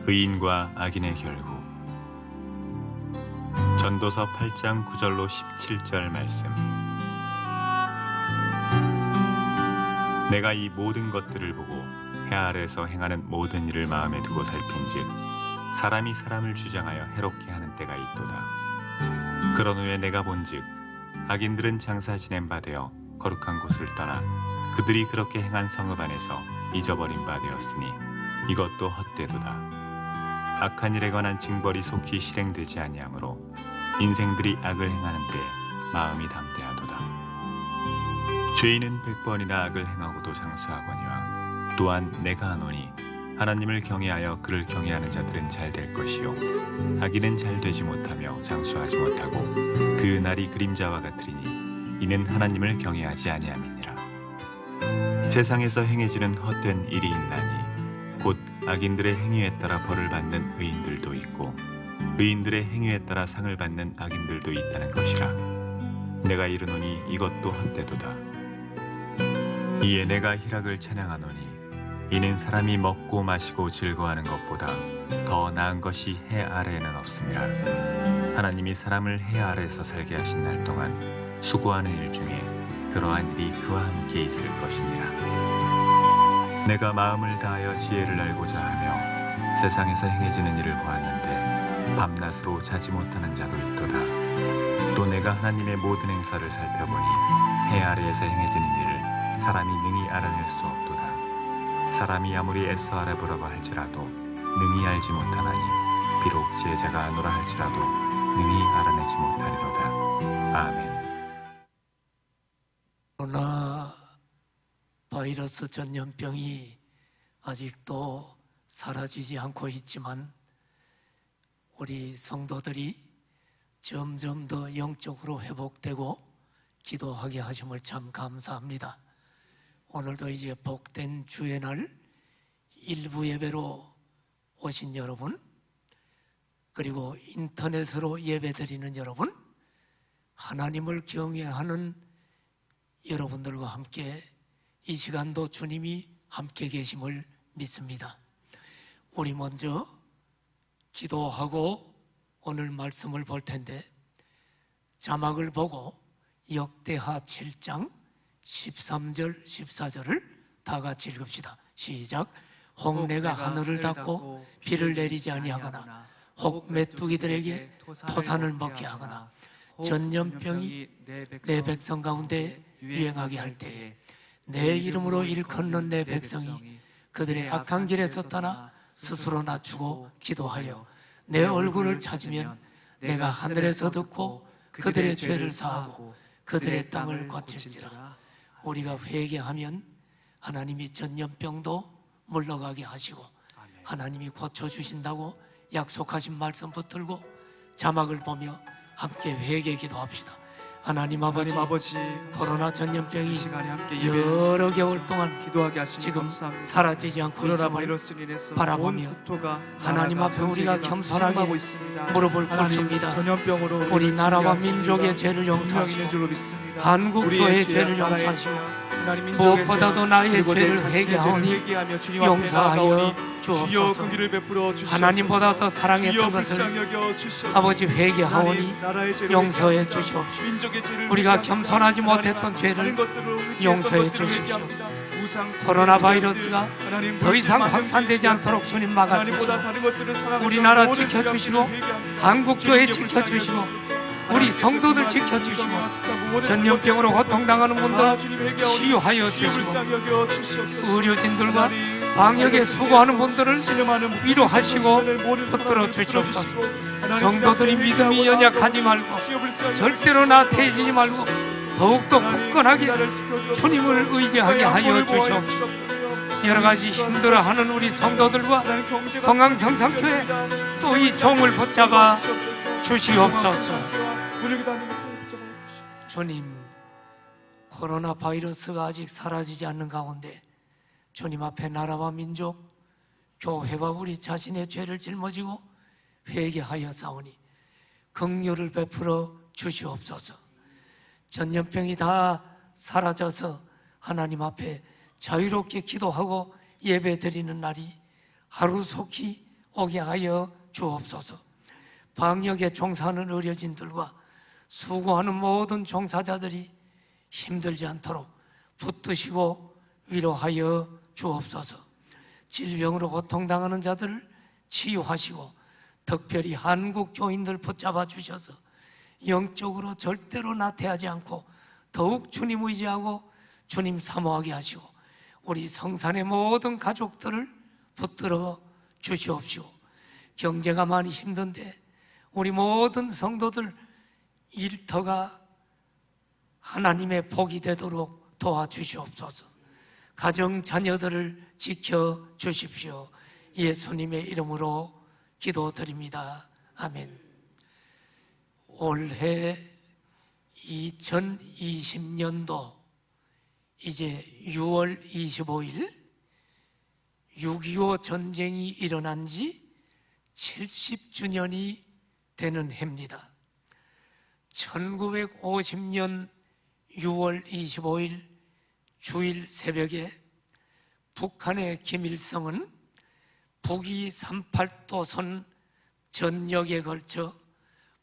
의인과 악인의 결국. 전도서 8장 9절로 17절 말씀. 내가 이 모든 것들을 보고 해 아래에서 행하는 모든 일을 마음에 두고 살핀즉 사람이 사람을 주장하여 해롭게 하는 때가 있도다. 그런 후에 내가 본즉 악인들은 장사 지낸 바 되어 거룩한 곳을 떠나 그들이 그렇게 행한 성읍 안에서 잊어버린 바 되었으니 이것도 헛되도다. 악한 일에 관한 징벌이 속히 실행되지 아니하므로 인생들이 악을 행하는 때 마음이 담대하도다. 죄인은 100번이나 악을 행하고도 장수하거니와 또한 내가 하노니 하나님을 경외하여 그를 경외하는 자들은 잘 될 것이요 악인은 잘 되지 못하며 장수하지 못하고 그 날이 그림자와 같으리니 이는 하나님을 경외하지 아니함이니라. 세상에서 행해지는 헛된 일이 있나니 곧 악인들의 행위에 따라 벌을 받는 의인들도 있고 의인들의 행위에 따라 상을 받는 악인들도 있다는 것이라. 내가 이르노니 이것도 헛되도다. 이에 내가 희락을 찬양하노니 이는 사람이 먹고 마시고 즐거워하는 것보다 더 나은 것이 해 아래에는 없음이라. 하나님이 사람을 해 아래에서 살게 하신 날 동안 수고하는 일 중에 그러한 일이 그와 함께 있을 것이니라. 내가 마음을 다하여 지혜를 알고자 하며 세상에서 행해지는 일을 보았는데 밤낮으로 자지 못하는 자도 있도다. 또 내가 하나님의 모든 행사를 살펴보니 해 아래에서 행해지는 일을 사람이 능히 알아낼 수 없도다. 사람이 아무리 애써 알아보려고 할지라도 능히 알지 못하나니 비록 지혜자가 아노라 할지라도 능히 알아내지 못하리로다. 아멘. 코로나 바이러스 전염병이 아직도 사라지지 않고 있지만 우리 성도들이 점점 더 영적으로 회복되고 기도하게 하심을 참 감사합니다. 오늘도 이제 복된 주의 날 일부 예배로 오신 여러분, 그리고 인터넷으로 예배드리는 여러분, 하나님을 경외하는 여러분들과 함께 이 시간도 주님이 함께 계심을 믿습니다. 우리 먼저 기도하고 오늘 말씀을 볼 텐데, 자막을 보고 역대하 7장 13절 14절을 다 같이 읽읍시다. 시작. 혹 내가 하늘을 닫고 비를 내리지 아니하거나 혹 메뚜기들에게 토산을 먹게 하거나 전염병이 내 백성 가운데 유행하게 할 때에 내 이름으로 일컫는 내 백성이 그들의 악한 길에서 떠나 스스로 낮추고 기도하여 내 얼굴을 찾으면 내가 하늘에서 듣고 그들의 죄를 사하고 그들의 땅을 고칠지라. 우리가 회개하면 하나님이 전염병도 물러가게 하시고 하나님이 고쳐주신다고 약속하신 말씀 붙들고 자막을 보며 함께 회개 기도합시다. 하나님 아버지, 코로나 전염병이 여러 개월 동안 지금 사라지지 않고 있음을 바라보며 하나님 앞에 우리가 겸손하게 무릎을 꿇습니다. 우리 나라와 민족의 죄를 용서하시고 한국교회의 죄를 용서하시고 무엇보다도 나의 죄를 회개하오니 용서하여 주옵소서. 하나님보다 더 사랑했던 것을 아버지 회개하오니 용서해 주시옵시오. 우리가 겸손하지 못했던 죄를 용서해 주십시오. 코로나 바이러스가 더 이상 확산되지 않도록 주님 막아주시고 우리나라 지켜주시고 한국교회 지켜주시고 우리 성도들 지켜주시고 전염병으로 고통당하는 분들 치유하여 주시고 의료진들과 방역에 수고하는 분들을 위로하시고 붙들어 주시옵소서. 성도들이 믿음이 연약하지 말고 절대로 나태해지지 말고 더욱더 굳건하게 주님을 의지하게 하여 주시옵소서. 여러가지 힘들어하는 우리 성도들과 건강성상교회 또 이 종을 붙잡아 주시옵소서. 주님, 코로나 바이러스가 아직 사라지지 않는 가운데 주님 앞에 나라와 민족, 교회와 우리 자신의 죄를 짊어지고 회개하여 싸우니 긍휼을 베풀어 주시옵소서. 전염병이 다 사라져서 하나님 앞에 자유롭게 기도하고 예배드리는 날이 하루속히 오게 하여 주옵소서. 방역에 종사하는 의료진들과 수고하는 모든 종사자들이 힘들지 않도록 붙드시고 위로하여 주옵소서. 질병으로 고통당하는 자들을 치유하시고 특별히 한국 교인들 붙잡아 주셔서 영적으로 절대로 나태하지 않고 더욱 주님 의지하고 주님 사모하게 하시고 우리 성산의 모든 가족들을 붙들어 주시옵시고, 경제가 많이 힘든데 우리 모든 성도들 일터가 하나님의 복이 되도록 도와주시옵소서. 가정 자녀들을 지켜 주십시오. 예수님의 이름으로 기도드립니다. 아멘. 올해 2020년도 이제 6월 25일 6.25 전쟁이 일어난 지 70주년이 되는 해입니다. 1950년 6월 25일 주일 새벽에 북한의 김일성은 북위 38도선 전역에 걸쳐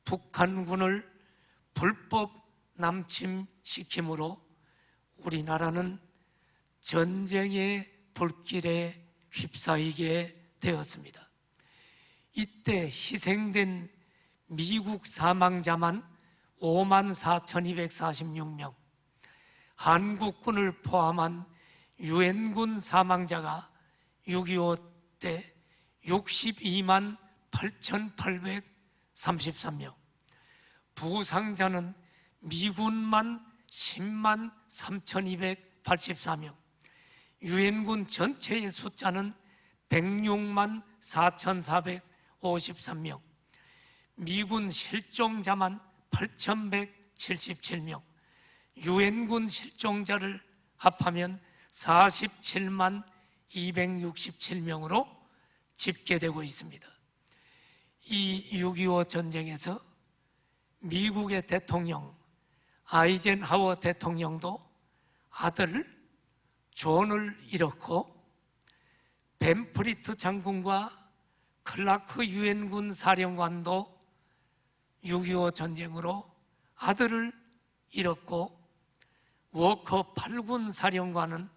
북한군을 불법 남침시킴으로 우리나라는 전쟁의 불길에 휩싸이게 되었습니다. 이때 희생된 미국 사망자만 54,246명, 한국군을 포함한 유엔군 사망자가 6.25 때 62만 8,833명, 부상자는 미군만 10만 3,284명, 유엔군 전체의 숫자는 106만 4,453명, 미군 실종자만 8,177명, 유엔군 실종자를 합하면 47만 267명으로 집계되고 있습니다. 이 6.25 전쟁에서 미국의 대통령 아이젠하워 대통령도 아들 존을 잃었고, 벤프리트 장군과 클라크 유엔군 사령관도 6.25 전쟁으로 아들을 잃었고, 워커 8군 사령관은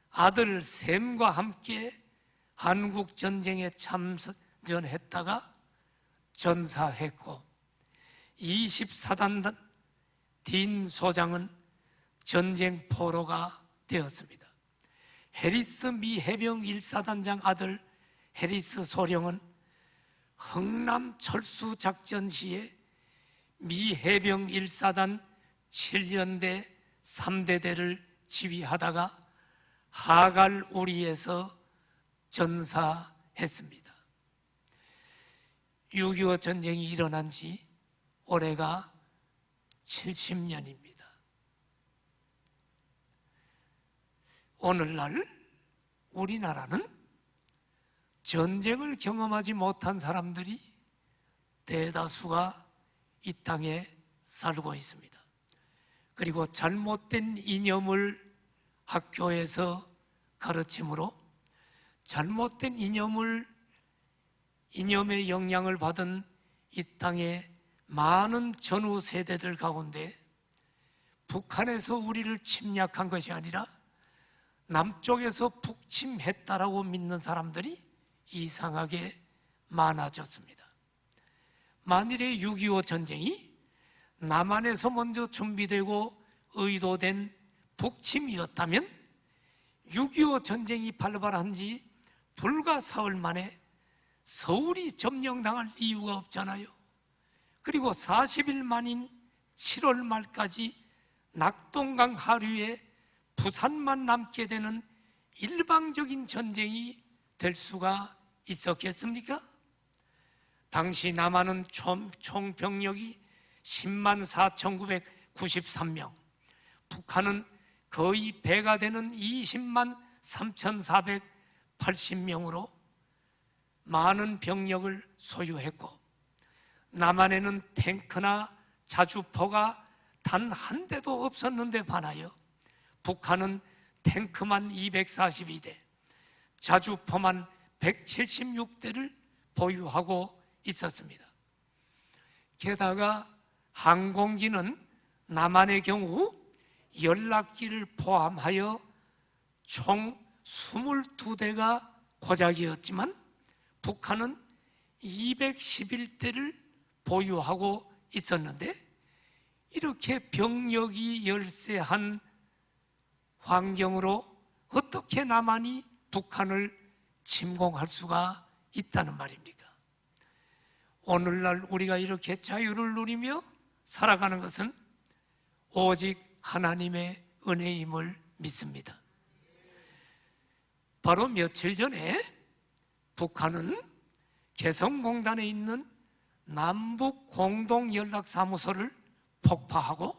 아들 샘과 함께 한국 전쟁에 참전했다가 전사했고, 24단 딘 소장은 전쟁 포로가 되었습니다. 해리스 미 해병 1사단장 아들 해리스 소령은 흥남 철수 작전 시에 미 해병 1사단 7연대 3대대를 지휘하다가 하갈 우리에서 전사했습니다. 6.25 전쟁이 일어난 지 올해가 70년입니다. 오늘날 우리나라는 전쟁을 경험하지 못한 사람들이 대다수가 이 땅에 살고 있습니다. 그리고 잘못된 이념을 학교에서 가르침으로 잘못된 이념의 영향을 받은 이 땅의 많은 전후 세대들 가운데 북한에서 우리를 침략한 것이 아니라 남쪽에서 북침했다라고 믿는 사람들이 이상하게 많아졌습니다. 만일에 6.25 전쟁이 남한에서 먼저 준비되고 의도된 북침이었다면 6.25 전쟁이 발발한 지 불과 사흘 만에 서울이 점령당할 이유가 없잖아요. 그리고 40일 만인 7월 말까지 낙동강 하류에 부산만 남게 되는 일방적인 전쟁이 될 수가 있었겠습니까? 당시 남한은 총 병력이 10만 4,993명, 북한은 거의 배가 되는 20만 3,480명으로 많은 병력을 소유했고, 남한에는 탱크나 자주포가 단 한 대도 없었는데 반하여 북한은 탱크만 242대, 자주포만 176대를 보유하고 있었습니다. 게다가 항공기는 남한의 경우 연락기를 포함하여 총 22대가 고작이었지만 북한은 211대를 보유하고 있었는데, 이렇게 병력이 열세한 환경으로 어떻게 남한이 북한을 침공할 수가 있다는 말입니까? 오늘날 우리가 이렇게 자유를 누리며 살아가는 것은 오직 하나님의 은혜임을 믿습니다. 바로 며칠 전에 북한은 개성공단에 있는 남북 공동연락사무소를 폭파하고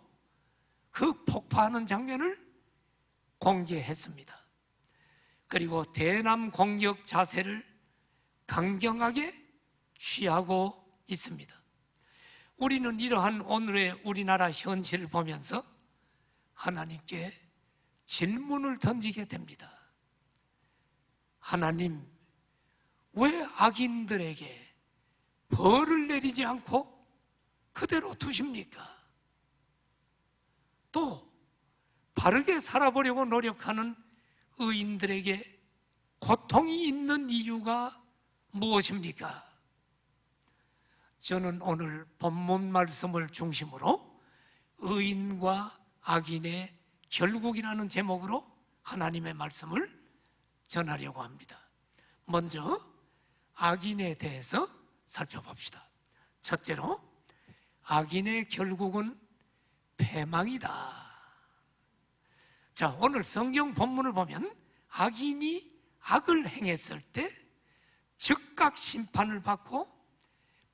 그 폭파하는 장면을 공개했습니다. 그리고 대남 공격 자세를 강경하게 취하고 있습니다. 우리는 이러한 오늘의 우리나라 현실을 보면서 하나님께 질문을 던지게 됩니다. 하나님, 왜 악인들에게 벌을 내리지 않고 그대로 두십니까? 또 바르게 살아보려고 노력하는 의인들에게 고통이 있는 이유가 무엇입니까? 저는 오늘 본문 말씀을 중심으로 의인과 악인의 결국이라는 제목으로 하나님의 말씀을 전하려고 합니다. 먼저 악인에 대해서 살펴봅시다. 첫째로, 악인의 결국은 패망이다. 자, 오늘 성경 본문을 보면 악인이 악을 행했을 때 즉각 심판을 받고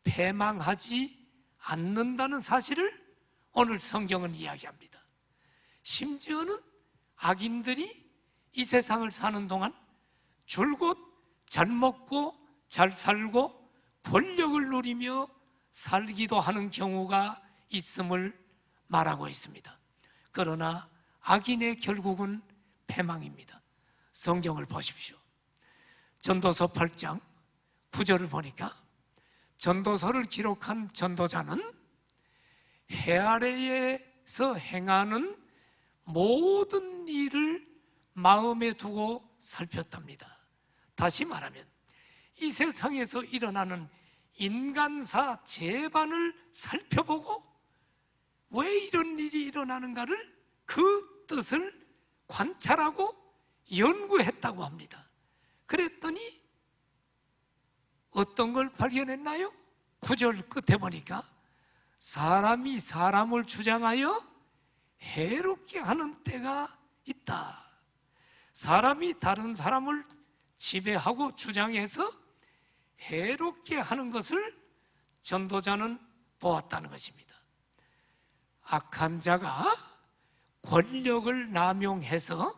패망하지 않는다는 사실을 오늘 성경은 이야기합니다. 심지어는 악인들이 이 세상을 사는 동안 줄곧 잘 먹고 잘 살고 권력을 누리며 살기도 하는 경우가 있음을 말하고 있습니다. 그러나 악인의 결국은 패망입니다. 성경을 보십시오. 전도서 8장 9절을 보니까 전도서를 기록한 전도자는 해 아래에서 행하는 모든 일을 마음에 두고 살폈답니다. 다시 말하면 이 세상에서 일어나는 인간사 재반을 살펴보고 왜 이런 일이 일어나는가를 그 뜻을 관찰하고 연구했다고 합니다. 그랬더니 어떤 걸 발견했나요? 9절 끝에 보니까 사람이 사람을 주장하여 해롭게 하는 때가 있다. 사람이 다른 사람을 지배하고 주장해서 해롭게 하는 것을 전도자는 보았다는 것입니다. 악한 자가 권력을 남용해서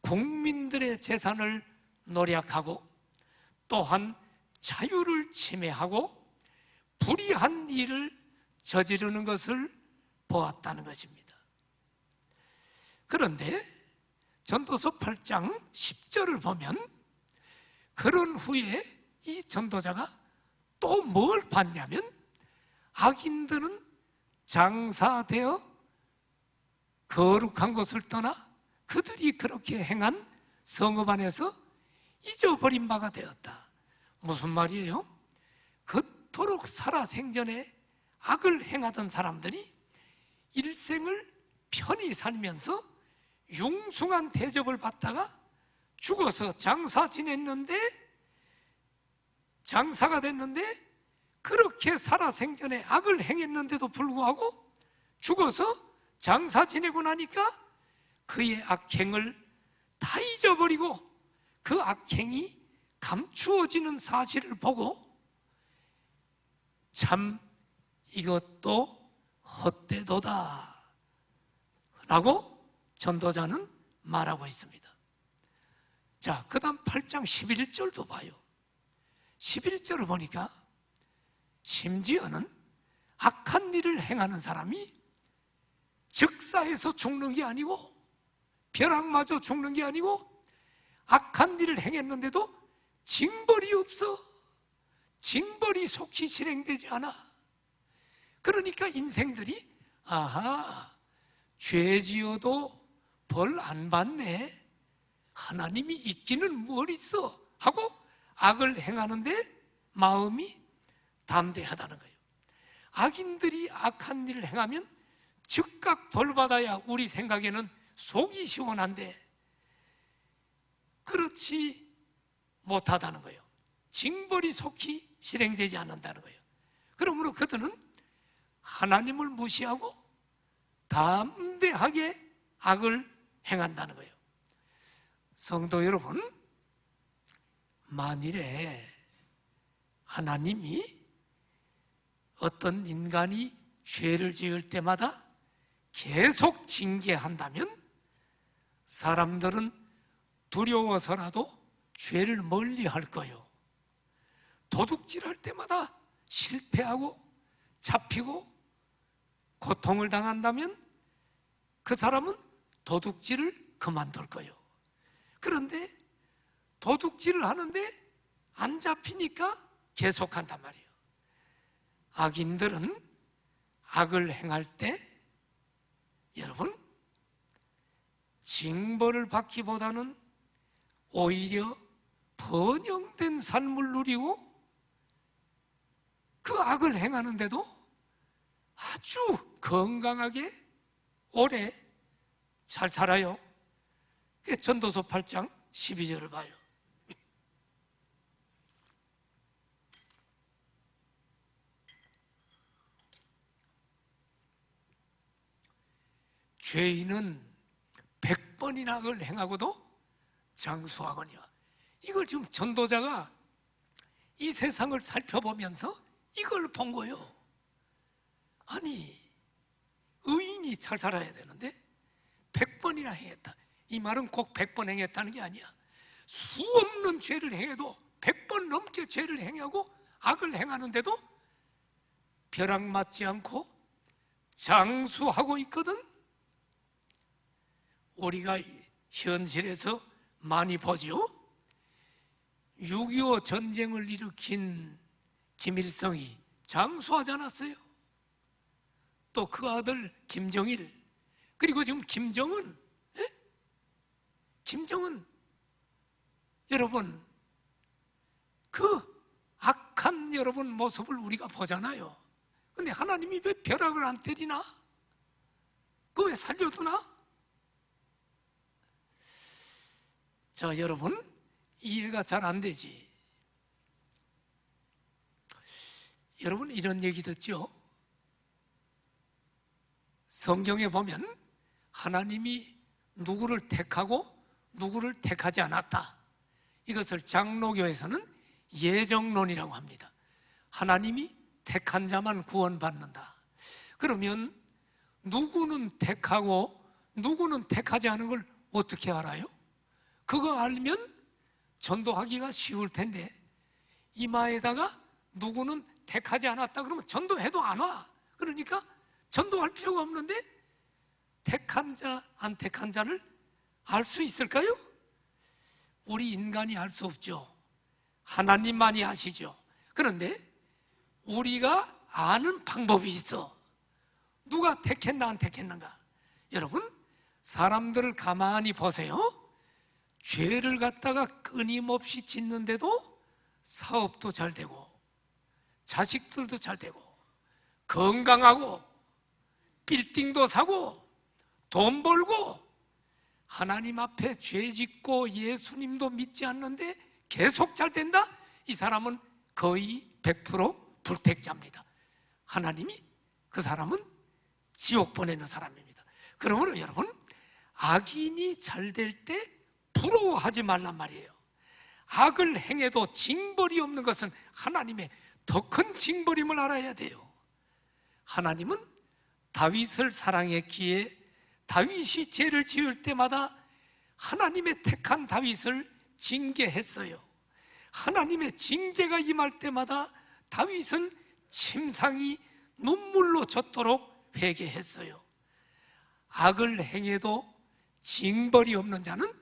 국민들의 재산을 노략하고 또한 자유를 침해하고 불의한 일을 저지르는 것을 보았다는 것입니다. 그런데 전도서 8장 10절을 보면 그런 후에 이 전도자가 또 뭘 봤냐면 악인들은 장사되어 거룩한 것을 떠나 그들이 그렇게 행한 성읍 안에서 잊어버린 바가 되었다. 무슨 말이에요? 그토록 살아생전에 악을 행하던 사람들이 일생을 편히 살면서 융숭한 대접을 받다가 죽어서 장사가 됐는데 그렇게 살아생전에 악을 행했는데도 불구하고 죽어서 장사 지내고 나니까 그의 악행을 다 잊어버리고 그 악행이 감추어지는 사실을 보고 참 이것도 헛되도다 라고 전도자는 말하고 있습니다. 자, 그 다음 8장 11절도 봐요. 11절을 보니까 심지어는 악한 일을 행하는 사람이 즉사해서 죽는 게 아니고 벼락맞아 죽는 게 아니고 악한 일을 행했는데도 징벌이 없어 징벌이 속히 실행되지 않아. 그러니까 인생들이 아하, 죄 지어도 벌 안 받네, 하나님이 있기는 뭘 있어 하고 악을 행하는데 마음이 담대하다는 거예요. 악인들이 악한 일을 행하면 즉각 벌받아야 우리 생각에는 속이 시원한데 그렇지 못하다는 거예요. 징벌이 속히 실행되지 않는다는 거예요. 그러므로 그들은 하나님을 무시하고 담대하게 악을 행한다는 거예요. 성도 여러분, 만일에 하나님이 어떤 인간이 죄를 지을 때마다 계속 징계한다면 사람들은 두려워서라도 죄를 멀리할 거예요. 도둑질할 때마다 실패하고 잡히고 고통을 당한다면 그 사람은 도둑질을 그만둘 거예요. 그런데 도둑질을 하는데 안 잡히니까 계속한단 말이에요. 악인들은 악을 행할 때 여러분 징벌을 받기보다는 오히려 번영된 삶을 누리고 그 악을 행하는데도 아주 건강하게 오래 잘 살아요. 전도서 8장 12절을 봐요. 죄인은 100번이나 악을 행하고도 장수하거니와. 이걸 지금 전도자가 이 세상을 살펴보면서 이걸 본 거예요. 아니, 의인이 잘 살아야 되는데 100번이나 행했다. 이 말은 꼭 100번 행했다는 게 아니야. 수 없는 죄를 행해도 100번 넘게 죄를 행하고 악을 행하는데도 벼락 맞지 않고 장수하고 있거든. 우리가 현실에서 많이 보지요. 6.25 전쟁을 일으킨 김일성이 장수하지 않았어요? 또 그 아들 김정일, 그리고 지금 김정은, 여러분 그 악한 여러분 모습을 우리가 보잖아요. 근데 하나님이 왜 벼락을 안 때리나? 그거 왜 살려두나? 자, 여러분 이해가 잘 안 되지. 여러분 이런 얘기 듣죠? 성경에 보면 하나님이 누구를 택하고 누구를 택하지 않았다. 이것을 장로교에서는 예정론이라고 합니다. 하나님이 택한 자만 구원받는다. 그러면 누구는 택하고 누구는 택하지 않은 걸 어떻게 알아요? 그거 알면 전도하기가 쉬울 텐데 이마에다가 누구는 택하지 않았다 그러면 전도해도 안 와. 그러니까 전도할 필요가 없는데 택한 자, 안 택한 자를 알 수 있을까요? 우리 인간이 알 수 없죠. 하나님만이 아시죠. 그런데 우리가 아는 방법이 있어. 누가 택했나 안 택했는가. 여러분 사람들을 가만히 보세요. 죄를 갖다가 끊임없이 짓는데도 사업도 잘 되고 자식들도 잘 되고 건강하고 빌딩도 사고 돈 벌고 하나님 앞에 죄 짓고 예수님도 믿지 않는데 계속 잘 된다? 이 사람은 거의 100% 불택자입니다. 하나님이 그 사람은 지옥 보내는 사람입니다. 그러므로 여러분 악인이 잘 될 때 부러워하지 말란 말이에요. 악을 행해도 징벌이 없는 것은 하나님의 더 큰 징벌임을 알아야 돼요. 하나님은 다윗을 사랑했기에 다윗이 죄를 지을 때마다 하나님의 택한 다윗을 징계했어요. 하나님의 징계가 임할 때마다 다윗은 침상이 눈물로 젖도록 회개했어요. 악을 행해도 징벌이 없는 자는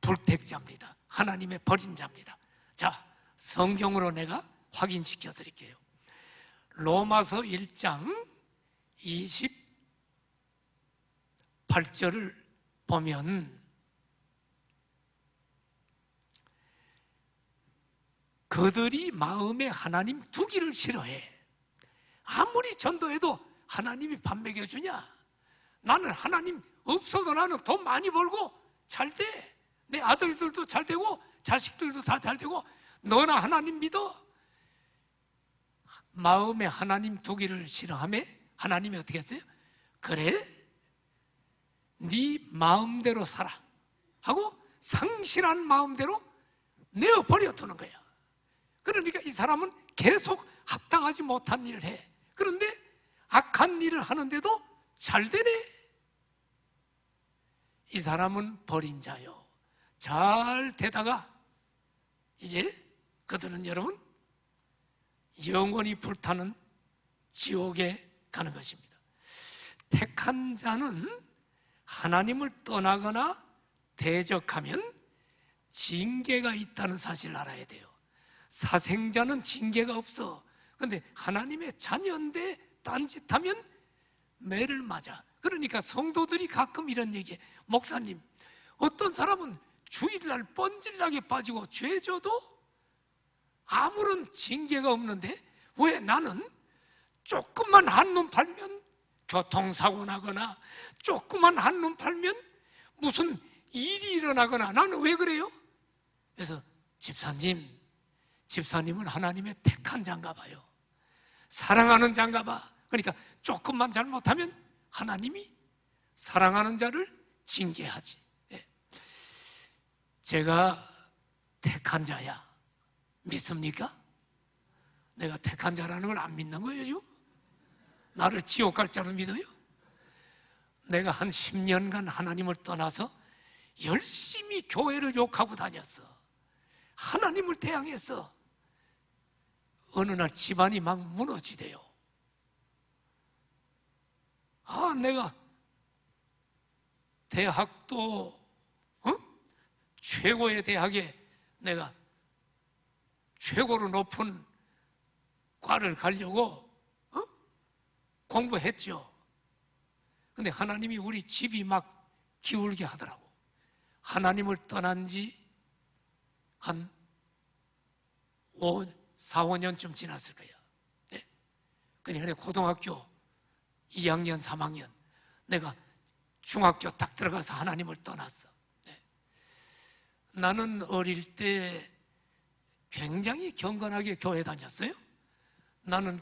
불택자입니다. 하나님의 버린 자입니다. 자, 성경으로 내가 확인시켜 드릴게요. 로마서 1장 28절을 보면 그들이 마음에 하나님 두기를 싫어해. 아무리 전도해도 하나님이 밥 먹여주냐? 나는 하나님 없어도 나는 돈 많이 벌고 잘 돼. 내 아들들도 잘 되고 자식들도 다 잘 되고 너나 하나님 믿어. 마음에 하나님 두기를 싫어하며 하나님이 어떻게 했어요? 그래? 네 마음대로 살아 하고 상실한 마음대로 내어버려 두는 거야. 그러니까 이 사람은 계속 합당하지 못한 일을 해. 그런데 악한 일을 하는데도 잘 되네. 이 사람은 버린 자요. 잘 되다가 이제 그들은 여러분 영원히 불타는 지옥에 가는 것입니다. 택한 자는 하나님을 떠나거나 대적하면 징계가 있다는 사실을 알아야 돼요. 사생자는 징계가 없어. 그런데 하나님의 자녀인데 딴짓하면 매를 맞아. 그러니까 성도들이 가끔 이런 얘기해. 목사님, 어떤 사람은 주일날 뻔질나게 빠지고 죄져도 아무런 징계가 없는데 왜 나는 조금만 한눈 팔면 교통사고 나거나 조금만 한눈 팔면 무슨 일이 일어나거나 나는 왜 그래요? 그래서 집사님은 하나님의 택한 자인가 봐요. 사랑하는 자인가 봐. 그러니까 조금만 잘못하면 하나님이 사랑하는 자를 징계하지. 제가 택한 자야 믿습니까? 내가 택한 자라는 걸 안 믿는 거예요 지금? 나를 지옥 갈 자로 믿어요? 내가 한 10년간 하나님을 떠나서 열심히 교회를 욕하고 다녔어. 하나님을 대항해서 어느 날 집안이 막 무너지대요. 내가 대학도 최고의 대학에 내가 최고로 높은 과를 가려고 공부했죠. 근데 하나님이 우리 집이 막 기울게 하더라고. 하나님을 떠난 지 한 4, 5년쯤 지났을 거예요. 네. 그러니까 고등학교 2학년, 3학년 내가 중학교 딱 들어가서 하나님을 떠났어. 네. 나는 어릴 때 굉장히 경건하게 교회 다녔어요. 나는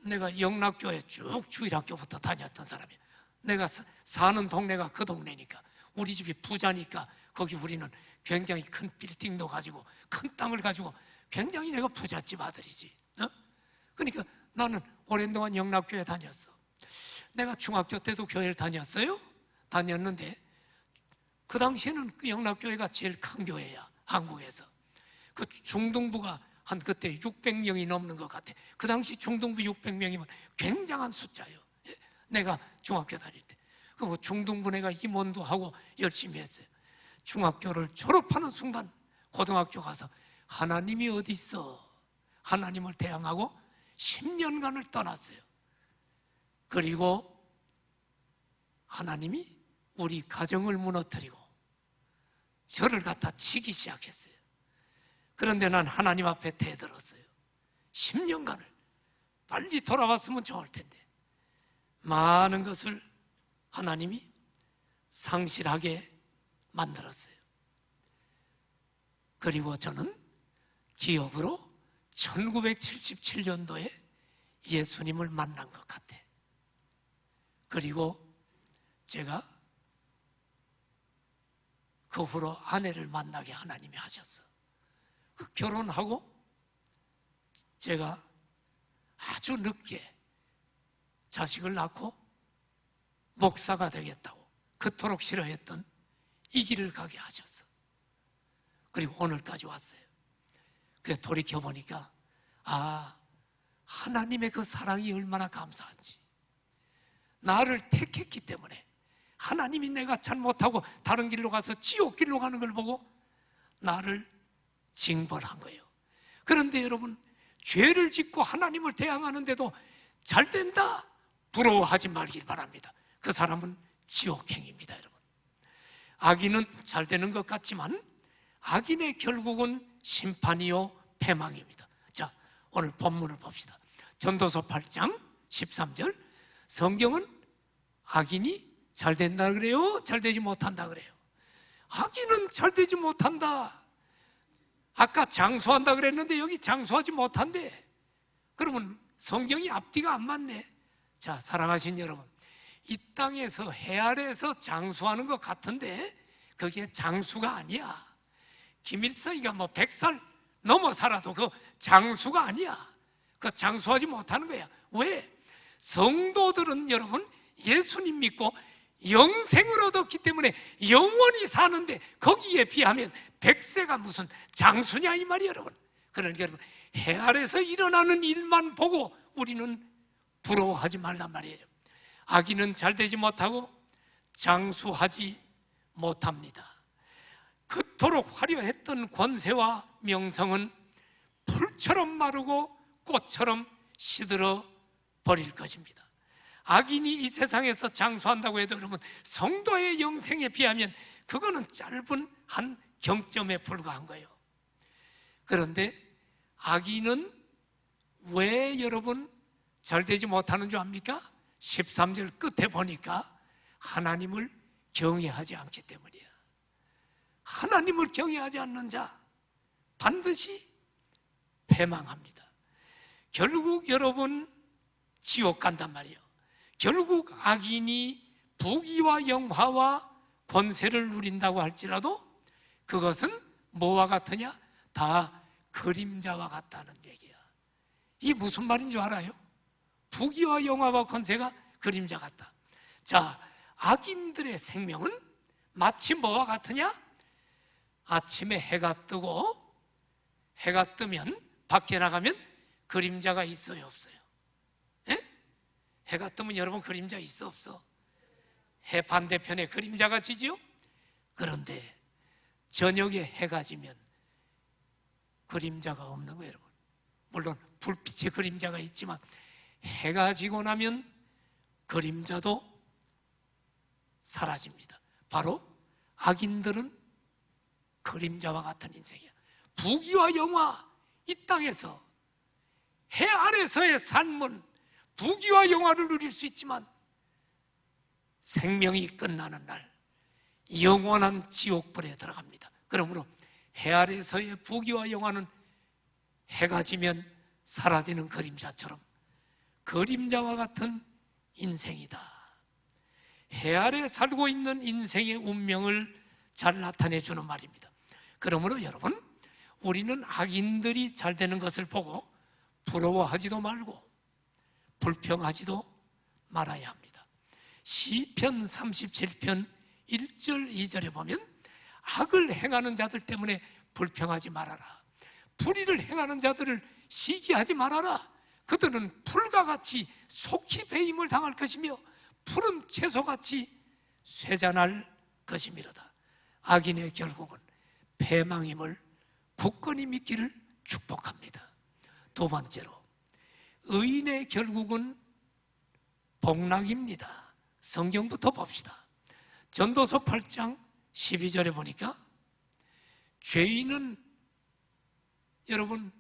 내가 영락교회 쭉 주일학교부터 다녔던 사람이야. 내가 사는 동네가 그 동네니까 우리 집이 부자니까 거기 우리는 굉장히 큰 빌딩도 가지고 큰 땅을 가지고 굉장히 내가 부잣집 아들이지. 그러니까 나는 오랜 동안 영락교회 다녔어. 내가 중학교 때도 교회를 다녔는데 그 당시에는 그 영락교회가 제일 큰 교회야. 한국에서. 그 중등부가 한 그때 600명이 넘는 것 같아. 그 당시 중등부 600명이면 굉장한 숫자예요. 내가 중학교 다닐 때. 그 중등부 내가 임원도 하고 열심히 했어요. 중학교를 졸업하는 순간 고등학교 가서 하나님이 어디 있어? 하나님을 대항하고 10년간을 떠났어요. 그리고 하나님이 우리 가정을 무너뜨리고 저를 갖다 치기 시작했어요. 그런데 난 하나님 앞에 대들었어요. 10년간을 빨리 돌아왔으면 좋을 텐데 많은 것을 하나님이 상실하게 만들었어요. 그리고 저는 기억으로 1977년도에 예수님을 만난 것 같아. 그리고 제가 그 후로 아내를 만나게 하나님이 하셨어. 그 결혼하고 제가 아주 늦게 자식을 낳고 목사가 되겠다고 그토록 싫어했던 이 길을 가게 하셨어. 그리고 오늘까지 왔어요. 그래 돌이켜보니까 하나님의 그 사랑이 얼마나 감사한지. 나를 택했기 때문에 하나님이 내가 잘못하고 다른 길로 가서 지옥 길로 가는 걸 보고 나를 징벌한 거예요. 그런데 여러분, 죄를 짓고 하나님을 대항하는데도 잘 된다, 부러워하지 말길 바랍니다. 그 사람은 지옥행입니다. 여러분, 악인은 잘 되는 것 같지만 악인의 결국은 심판이요 패망입니다. 자, 오늘 본문을 봅시다. 전도서 8장 13절. 성경은 악인이 잘 된다 그래요? 잘 되지 못한다 그래요? 악인은 잘 되지 못한다. 아까 장수한다 그랬는데 여기 장수하지 못한대. 그러면 성경이 앞뒤가 안 맞네. 자, 사랑하신 여러분, 이 땅에서 해 아래에서 장수하는 것 같은데 그게 장수가 아니야. 김일성이가 뭐 100살 넘어 살아도 그 장수가 아니야. 그 장수하지 못하는 거야. 왜? 성도들은 여러분 예수님 믿고 영생을 얻었기 때문에 영원히 사는데 거기에 비하면 100세가 무슨 장수냐 이 말이에요, 여러분. 그러니까 여러분, 해 아래서 일어나는 일만 보고 우리는 부러워하지 말란 말이에요. 악인은 잘 되지 못하고 장수하지 못합니다. 그토록 화려했던 권세와 명성은 풀처럼 마르고 꽃처럼 시들어 버릴 것입니다. 악인이 이 세상에서 장수한다고 해도 여러분, 성도의 영생에 비하면 그거는 짧은 한 경점에 불과한 거예요. 그런데 악인은 왜 여러분 잘 되지 못하는 줄 압니까? 13절 끝에 보니까 하나님을 경외하지 않기 때문이야. 하나님을 경외하지 않는 자 반드시 패망합니다. 결국 여러분 지옥 간단 말이에요. 결국 악인이 부귀와 영화와 권세를 누린다고 할지라도 그것은 뭐와 같으냐? 다 그림자와 같다는 얘기야. 이게 무슨 말인 줄 알아요? 부귀와 영화와 권세가 그림자 같다. 자, 악인들의 생명은 마치 뭐와 같으냐? 아침에 해가 뜨고 해가 뜨면 밖에 나가면 그림자가 있어요, 없어요? 예? 해가 뜨면 여러분 그림자 있어, 없어? 해 반대편에 그림자가 지지요? 그런데 저녁에 해가 지면 그림자가 없는 거예요, 여러분. 물론 불빛의 그림자가 있지만 해가 지고 나면 그림자도 사라집니다. 바로 악인들은 그림자와 같은 인생이야. 부귀와 영화, 이 땅에서 해 아래서의 삶은 부귀와 영화를 누릴 수 있지만 생명이 끝나는 날 영원한 지옥불에 들어갑니다. 그러므로 해 아래서의 부귀와 영화는 해가 지면 사라지는 그림자처럼 그림자와 같은 인생이다. 해 아래 살고 있는 인생의 운명을 잘 나타내 주는 말입니다. 그러므로 여러분, 우리는 악인들이 잘 되는 것을 보고 부러워하지도 말고 불평하지도 말아야 합니다. 시편 37편 1절 2절에 보면 악을 행하는 자들 때문에 불평하지 말아라. 불의를 행하는 자들을 시기하지 말아라. 그들은 풀과 같이 속히 배임을 당할 것이며 푸른 채소같이 쇠잔할 것이미로다. 악인의 결국은 패망임을 굳건히 믿기를 축복합니다. 두 번째로, 의인의 결국은 복락입니다. 성경부터 봅시다. 전도서 8장 12절에 보니까 죄인은 여러분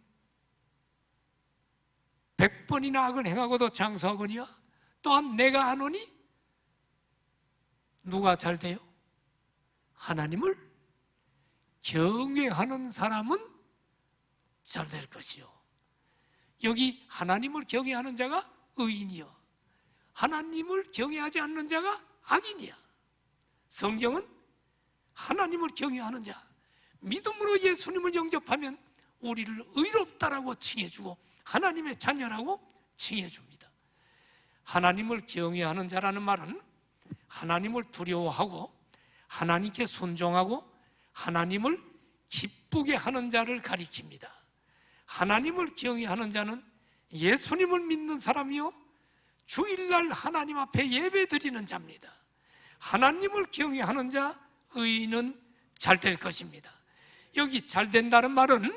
100번이나 악을 행하고도 장수하거니와 또한 내가 아노니 누가 잘 돼요? 하나님을 경외하는 사람은 잘 될 것이요. 여기 하나님을 경외하는 자가 의인이요, 하나님을 경외하지 않는 자가 악인이야. 성경은 하나님을 경외하는 자, 믿음으로 예수님을 영접하면 우리를 의롭다라고 칭해주고 하나님의 자녀라고 칭해줍니다. 하나님을 경외하는 자라는 말은 하나님을 두려워하고 하나님께 순종하고 하나님을 기쁘게 하는 자를 가리킵니다. 하나님을 경외하는 자는 예수님을 믿는 사람이요 주일날 하나님 앞에 예배 드리는 자입니다. 하나님을 경외하는 자, 의인은 잘 될 것입니다. 여기 잘 된다는 말은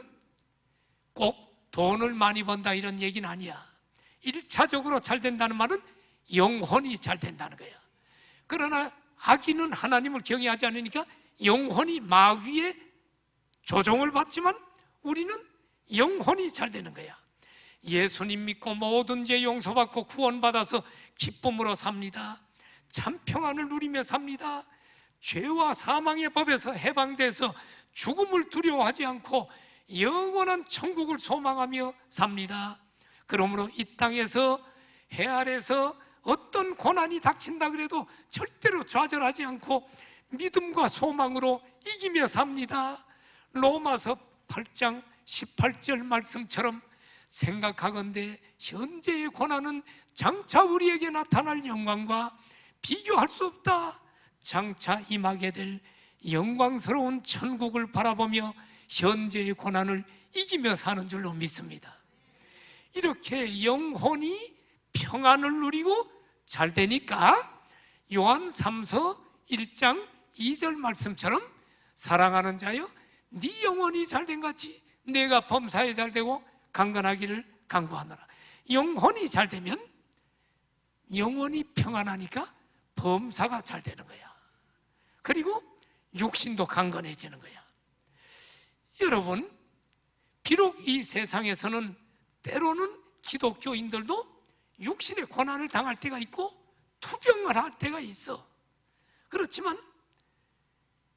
꼭 돈을 많이 번다 이런 얘기는 아니야. 1차적으로 잘 된다는 말은 영혼이 잘 된다는 거야. 그러나 악인은 하나님을 경외하지 않으니까 영혼이 마귀의 조종을 받지만 우리는 영혼이 잘 되는 거야. 예수님 믿고 모든 죄 용서받고 구원받아서 기쁨으로 삽니다. 참 평안을 누리며 삽니다. 죄와 사망의 법에서 해방돼서 죽음을 두려워하지 않고 영원한 천국을 소망하며 삽니다. 그러므로 이 땅에서 해 아래서 어떤 고난이 닥친다 그래도 절대로 좌절하지 않고 믿음과 소망으로 이기며 삽니다. 로마서 8장 18절 말씀처럼 생각하건대 현재의 고난은 장차 우리에게 나타날 영광과 비교할 수 없다. 장차 임하게 될 영광스러운 천국을 바라보며 현재의 고난을 이기며 사는 줄로 믿습니다. 이렇게 영혼이 평안을 누리고 잘 되니까 요한 3서 1장 2절 말씀처럼 사랑하는 자여 네 영혼이 잘된 같이 내가 범사에 잘되고 강건하기를 간구하노라. 영혼이 잘되면 영혼이 평안하니까 범사가 잘 되는 거야. 그리고 육신도 강건해지는 거야. 여러분, 비록 이 세상에서는 때로는 기독교인들도 육신의 고난을 당할 때가 있고 투병을 할 때가 있어. 그렇지만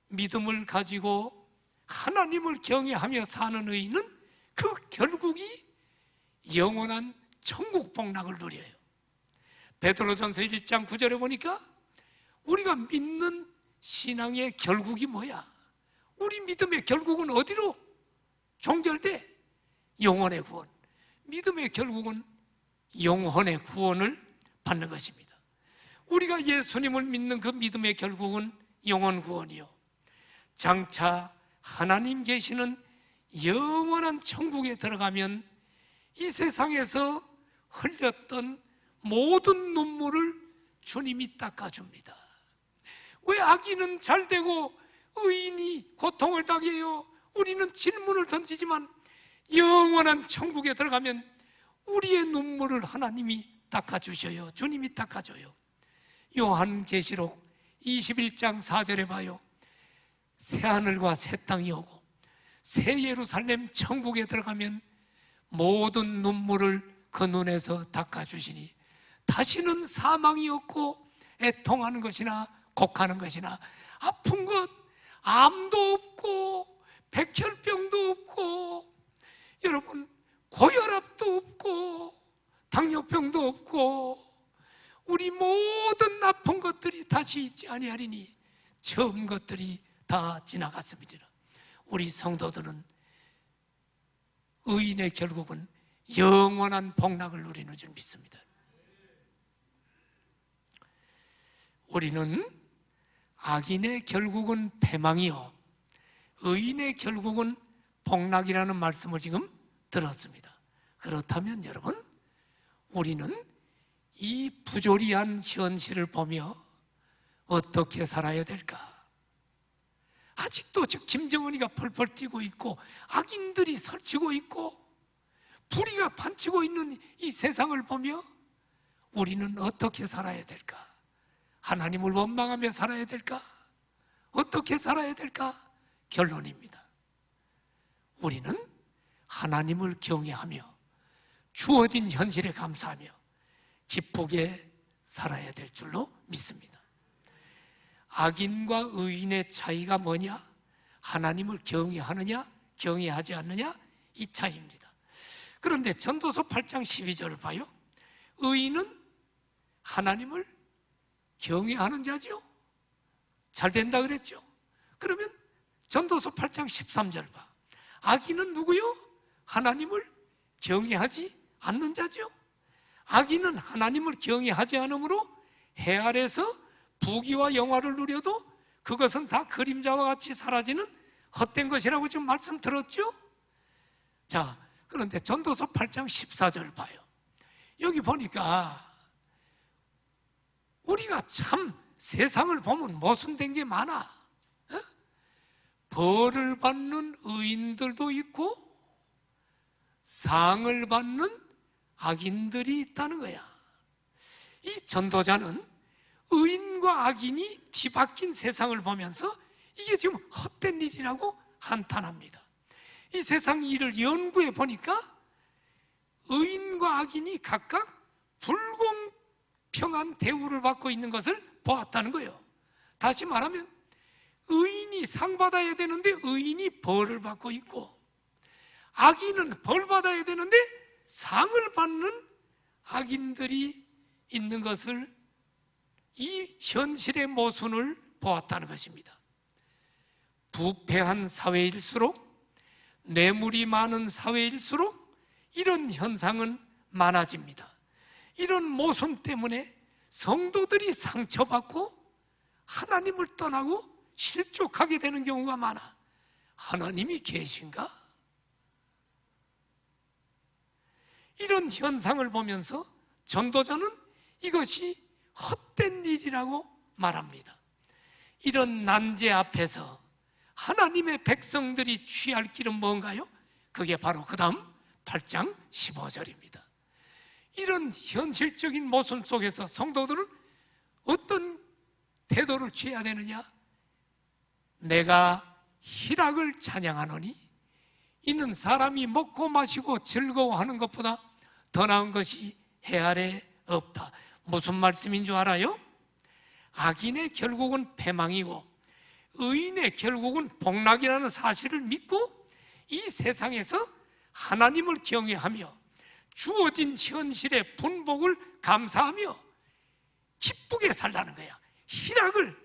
믿음을 가지고 하나님을 경외하며 사는 의인은 그 결국이 영원한 천국 복락을 누려요. 베드로전서 1장 9절에 보니까 우리가 믿는 신앙의 결국이 뭐야? 우리 믿음의 결국은 어디로 종결돼? 영혼의 구원. 믿음의 결국은 영혼의 구원을 받는 것입니다. 우리가 예수님을 믿는 그 믿음의 결국은 영혼 구원이요, 장차 하나님 계시는 영원한 천국에 들어가면 이 세상에서 흘렸던 모든 눈물을 주님이 닦아줍니다. 왜 악인은 잘되고 의인이 고통을 당해요? 우리는 질문을 던지지만 영원한 천국에 들어가면 우리의 눈물을 하나님이 닦아주셔요. 주님이 닦아줘요. 요한계시록 21장 4절에 봐요. 새하늘과 새 땅이 오고 새 예루살렘 천국에 들어가면 모든 눈물을 그 눈에서 닦아주시니 다시는 사망이 없고 애통하는 것이나 곡하는 것이나 아픈 것 암도 없고 백혈병도 없고 여러분 고혈압도 없고 당뇨병도 없고 우리 모든 나쁜 것들이 다시 있지 아니하리니 처음 것들이 다 지나갔습니다. 우리 성도들은 의인의 결국은 영원한 복락을 누리는 줄 믿습니다. 우리는 악인의 결국은 패망이요 의인의 결국은 복락이라는 말씀을 지금 들었습니다. 그렇다면 여러분, 우리는 이 부조리한 현실을 보며 어떻게 살아야 될까? 아직도 김정은이가 펄펄 뛰고 있고 악인들이 설치고 있고 불의가 판치고 있는 이 세상을 보며 우리는 어떻게 살아야 될까? 하나님을 원망하며 살아야 될까? 어떻게 살아야 될까? 결론입니다. 우리는 하나님을 경외하며 주어진 현실에 감사하며 기쁘게 살아야 될 줄로 믿습니다. 악인과 의인의 차이가 뭐냐? 하나님을 경외하느냐 경외하지 않느냐, 이 차이입니다. 그런데 전도서 8장 12절을 봐요. 의인은 하나님을 경외하는 자죠. 잘 된다 그랬죠. 그러면 전도서 8장 13절 봐. 악인은 누구요? 하나님을 경외하지 않는 자죠. 악인은 하나님을 경외하지 않으므로 해 아래서 부귀와 영화를 누려도 그것은 다 그림자와 같이 사라지는 헛된 것이라고 지금 말씀 들었죠? 자, 그런데 전도서 8장 14절 봐요. 여기 보니까 우리가 참 세상을 보면 모순된 게 많아. 벌을 받는 의인들도 있고 상을 받는 악인들이 있다는 거야. 이 전도자는 의인과 악인이 뒤바뀐 세상을 보면서 이게 지금 헛된 일이라고 한탄합니다. 이 세상 일을 연구해 보니까 의인과 악인이 각각 불공평한 대우를 받고 있는 것을 보았다는 거예요. 다시 말하면 의인이 상 받아야 되는데 의인이 벌을 받고 있고, 악인은 벌 받아야 되는데 상을 받는 악인들이 있는 것을, 이 현실의 모순을 보았다는 것입니다. 부패한 사회일수록, 뇌물이 많은 사회일수록 이런 현상은 많아집니다. 이런 모순 때문에 성도들이 상처받고 하나님을 떠나고 실족하게 되는 경우가 많아. 하나님이 계신가? 이런 현상을 보면서 전도자는 이것이 헛된 일이라고 말합니다. 이런 난제 앞에서 하나님의 백성들이 취할 길은 뭔가요? 그게 바로 그 다음 8장 15절입니다. 이런 현실적인 모순 속에서 성도들은 어떤 태도를 취해야 되느냐? 내가 희락을 찬양하노니 이는 사람이 먹고 마시고 즐거워하는 것보다 더 나은 것이 해 아래 없다. 무슨 말씀인 줄 알아요? 악인의 결국은 패망이고 의인의 결국은 복락이라는 사실을 믿고 이 세상에서 하나님을 경외하며 주어진 현실의 분복을 감사하며 기쁘게 살라는 거야. 희락을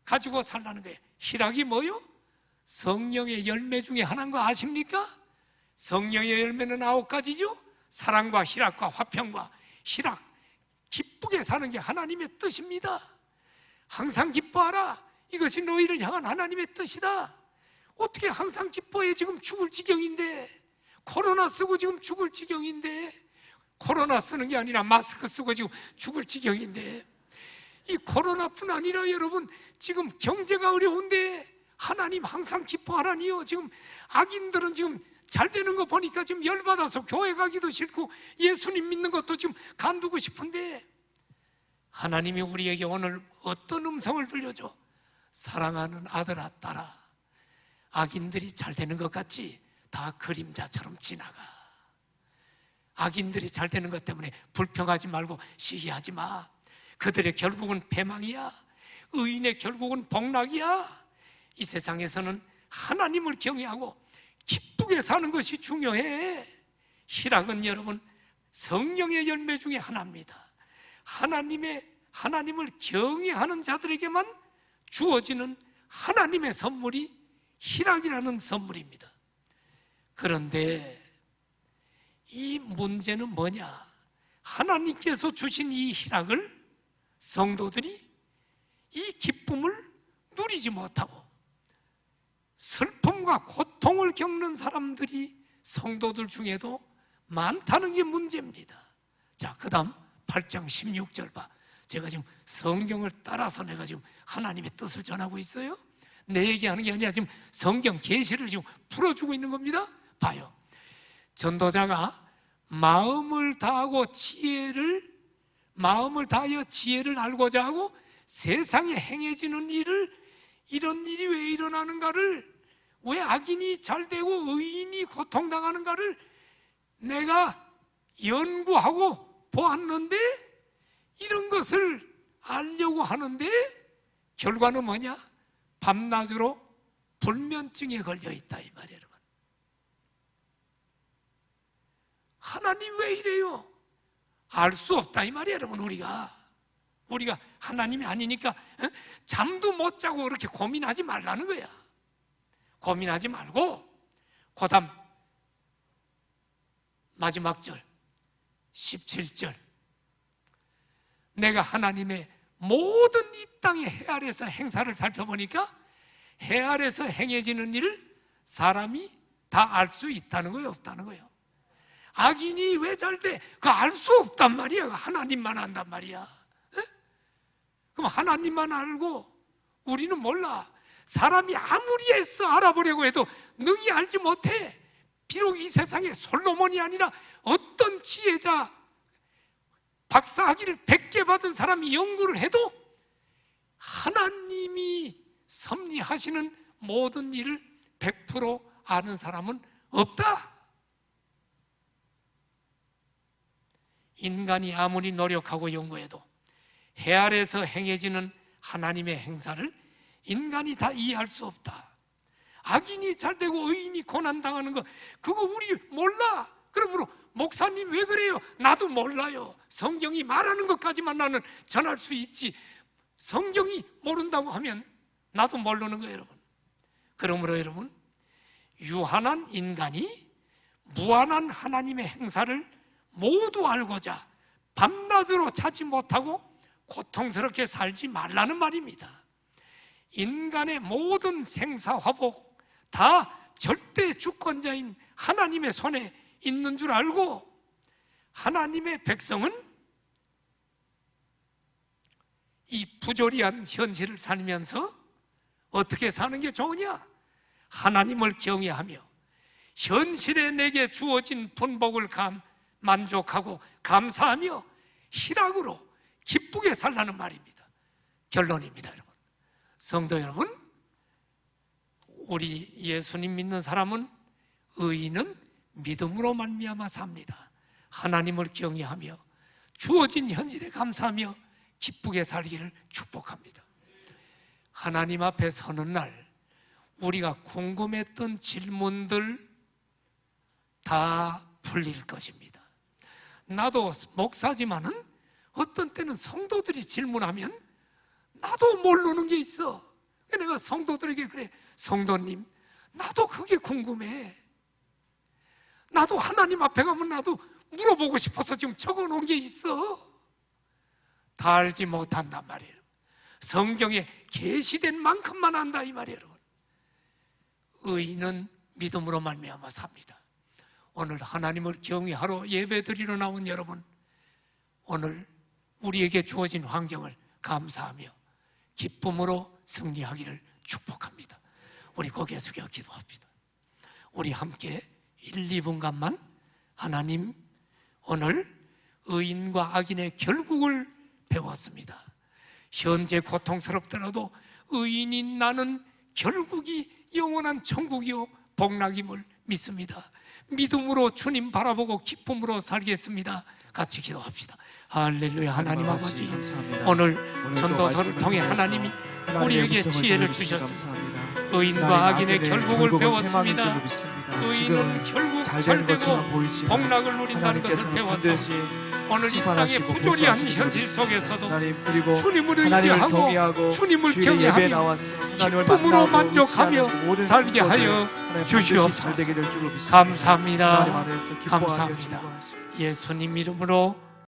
가지고 살라는 거야. 희락이 뭐요? 성령의 열매 중에 하나인 거 아십니까? 성령의 열매는 9가지죠. 사랑과 희락과 화평과 희락, 기쁘게 사는 게 하나님의 뜻입니다. 항상 기뻐하라. 이것이 너희를 향한 하나님의 뜻이다. 어떻게 항상 기뻐해? 지금 죽을 지경인데, 코로나 쓰고 지금 죽을 지경인데, 코로나 쓰는 게 아니라 마스크 쓰고 지금 죽을 지경인데, 이 코로나뿐 아니라 여러분 지금 경제가 어려운데 하나님 항상 기뻐하라니요. 지금 악인들은 지금 잘 되는 거 보니까 지금 열받아서 교회 가기도 싫고 예수님 믿는 것도 지금 간두고 싶은데, 하나님이 우리에게 오늘 어떤 음성을 들려줘? 사랑하는 아들아 딸아, 악인들이 잘 되는 것 같지? 다 그림자처럼 지나가. 악인들이 잘 되는 것 때문에 불평하지 말고 시기하지 마. 그들의 결국은 패망이야. 의인의 결국은 복락이야. 이 세상에서는 하나님을 경외하고 기쁘게 사는 것이 중요해. 희락은 여러분 성령의 열매 중에 하나입니다. 하나님을 경외하는 자들에게만 주어지는 하나님의 선물이 희락이라는 선물입니다. 그런데 이 문제는 뭐냐? 하나님께서 주신 이 희락을 성도들이 이 기쁨을 누리지 못하고 슬픔과 고통을 겪는 사람들이 성도들 중에도 많다는 게 문제입니다. 자, 그 다음 8장 16절 봐. 제가 지금 성경을 따라서 내가 지금 하나님의 뜻을 전하고 있어요. 내 얘기하는 게 아니라 지금 성경 계시를 지금 풀어주고 있는 겁니다. 봐요. 전도자가 마음을 다하여 지혜를 알고자 하고 세상에 행해지는 일을, 이런 일이 왜 일어나는가를, 왜 악인이 잘되고 의인이 고통당하는가를 내가 연구하고 보았는데, 이런 것을 알려고 하는데 결과는 뭐냐? 밤낮으로 불면증에 걸려있다 이 말이에요. 여러분, 하나님 왜 이래요? 알 수 없다 이 말이에요. 여러분, 우리가 하나님이 아니니까 잠도 못 자고 그렇게 고민하지 말라는 거야. 고민하지 말고 그 다음 마지막 절 17절, 내가 하나님의 모든 이 땅의 해 아래에서 행사를 살펴보니까 해 아래에서 행해지는 일을 사람이 다 알 수 있다는 거예요, 없다는 거예요? 악인이 왜 잘 돼? 그거 알 수 없단 말이야. 하나님만 안단 말이야. 그럼 하나님만 알고 우리는 몰라. 사람이 아무리 애써 알아보려고 해도 능히 알지 못해. 비록 이 세상에 솔로몬이 아니라 어떤 지혜자, 박사학위를 100개 받은 사람이 연구를 해도 하나님이 섭리하시는 모든 일을 100% 아는 사람은 없다. 인간이 아무리 노력하고 연구해도 해 아래서 행해지는 하나님의 행사를 인간이 다 이해할 수 없다. 악인이 잘되고 의인이 고난당하는 거 그거 우리 몰라. 그러므로 목사님 왜 그래요? 나도 몰라요. 성경이 말하는 것까지만 나는 전할 수 있지, 성경이 모른다고 하면 나도 모르는 거예요, 여러분. 그러므로 여러분, 유한한 인간이 무한한 하나님의 행사를 모두 알고자 밤낮으로 자지 못하고 고통스럽게 살지 말라는 말입니다. 인간의 모든 생사화복 다 절대 주권자인 하나님의 손에 있는 줄 알고 하나님의 백성은 이 부조리한 현실을 살면서 어떻게 사는 게 좋으냐? 하나님을 경외하며 현실에 내게 주어진 분복을 만족하고 감사하며 희락으로 기쁘게 살라는 말입니다. 결론입니다, 여러분. 성도 여러분, 우리 예수님 믿는 사람은, 의인은 믿음으로 말미암아 삽니다. 하나님을 경외하며 주어진 현실에 감사하며 기쁘게 살기를 축복합니다. 하나님 앞에 서는 날 우리가 궁금했던 질문들 다 풀릴 것입니다. 나도 목사지만은 어떤 때는 성도들이 질문하면 나도 모르는 게 있어. 내가 성도들에게 그래, 성도님 나도 그게 궁금해. 나도 하나님 앞에 가면 나도 물어보고 싶어서 지금 적어놓은 게 있어. 다 알지 못한단 말이에요. 성경에 계시된 만큼만 안다 이 말이에요, 여러분. 의인은 믿음으로 말미암아 삽니다. 오늘 하나님을 경외하러 예배드리러 나온 여러분, 오늘 우리에게 주어진 환경을 감사하며 기쁨으로 승리하기를 축복합니다. 우리 고개 숙여 기도합니다. 우리 함께 1, 2분간만 하나님, 오늘 의인과 악인의 결국을 배웠습니다. 현재 고통스럽더라도 의인인 나는 결국이 영원한 천국이요 복락임을 믿습니다. 믿음으로 주님 바라보고 기쁨으로 살겠습니다. 같이 기도합시다. 할렐루야. 하나님 아버지, 오늘 전도서를 통해 하나님이 우리에게 지혜를 주셨습니다. 의인과 악인의 결국을 배웠습니다. 의인은 결국 잘되고 복락을 누린다는 것을 배웠습니다. 오늘 이 땅의 부조리한 현실 속에서도 주님을 의지하고 주님을 경외하며 기쁨으로 만족하며 살게 하여 주시옵소서. 감사합니다. 감사합니다. 예수님 이름으로